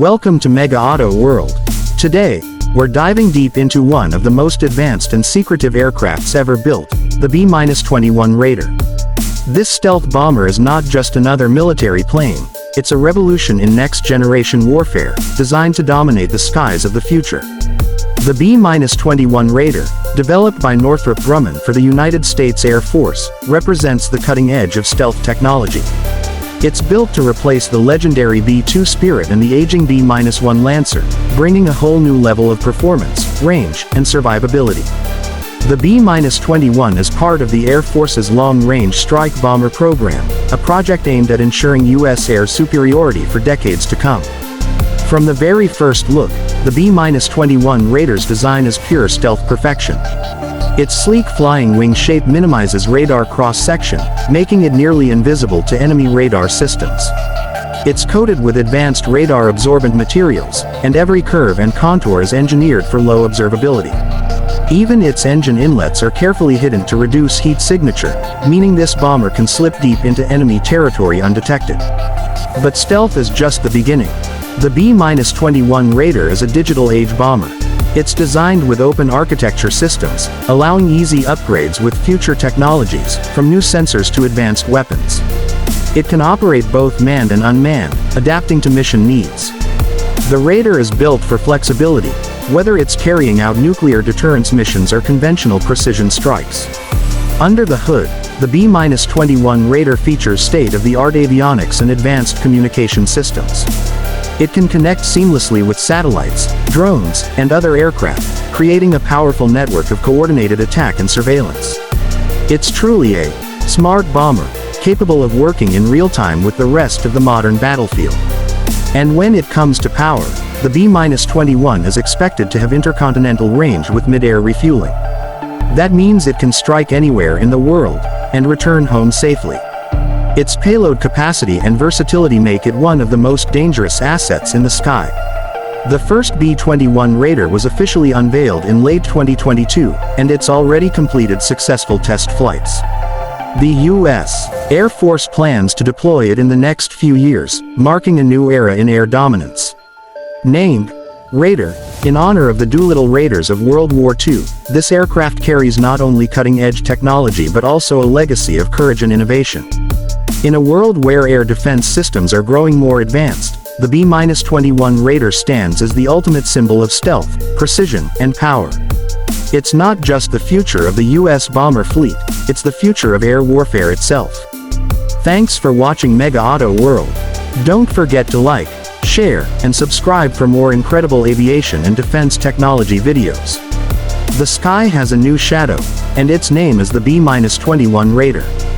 Welcome to Mega Auto World. Today, we're diving deep into one of the most advanced and secretive aircrafts ever built, the B-21 Raider. This stealth bomber is not just another military plane, it's a revolution in next-generation warfare, designed to dominate the skies of the future. The B-21 Raider, developed by Northrop Grumman for the United States Air Force, represents the cutting edge of stealth technology. It's built to replace the legendary B-2 Spirit and the aging B-1 Lancer, bringing a whole new level of performance, range, and survivability. The B-21 is part of the Air Force's Long-Range Strike Bomber program, a project aimed at ensuring U.S. air superiority for decades to come. From the very first look, the B-21 Raider's design is pure stealth perfection. Its sleek flying wing shape minimizes radar cross-section, making it nearly invisible to enemy radar systems. It's coated with advanced radar-absorbent materials, and every curve and contour is engineered for low observability. Even its engine inlets are carefully hidden to reduce heat signature, meaning this bomber can slip deep into enemy territory undetected. But stealth is just the beginning. The B-21 Raider is a digital age bomber. It's designed with open architecture systems, allowing easy upgrades with future technologies, from new sensors to advanced weapons. It can operate both manned and unmanned, adapting to mission needs. The Raider is built for flexibility, whether it's carrying out nuclear deterrence missions or conventional precision strikes. Under the hood, the B-21 Raider features state-of-the-art avionics and advanced communication systems. It can connect seamlessly with satellites, drones, and other aircraft, creating a powerful network of coordinated attack and surveillance. It's truly a smart bomber, capable of working in real time with the rest of the modern battlefield. And when it comes to power, the B-21 is expected to have intercontinental range with mid-air refueling. That means it can strike anywhere in the world, and return home safely. Its payload capacity and versatility make it one of the most dangerous assets in the sky. The first B-21 Raider was officially unveiled in late 2022, and it's already completed successful test flights. The U.S. Air Force plans to deploy it in the next few years, marking a new era in air dominance. Named Raider, in honor of the Doolittle Raiders of World War II, this aircraft carries not only cutting-edge technology but also a legacy of courage and innovation. In a world where air defense systems are growing more advanced, the B-21 Raider stands as the ultimate symbol of stealth, precision, and power. It's not just the future of the U.S. bomber fleet, it's the future of air warfare itself. Thanks for watching Mega Auto World. Don't forget to like, share, and subscribe for more incredible aviation and defense technology videos. The sky has a new shadow, and its name is the B-21 Raider.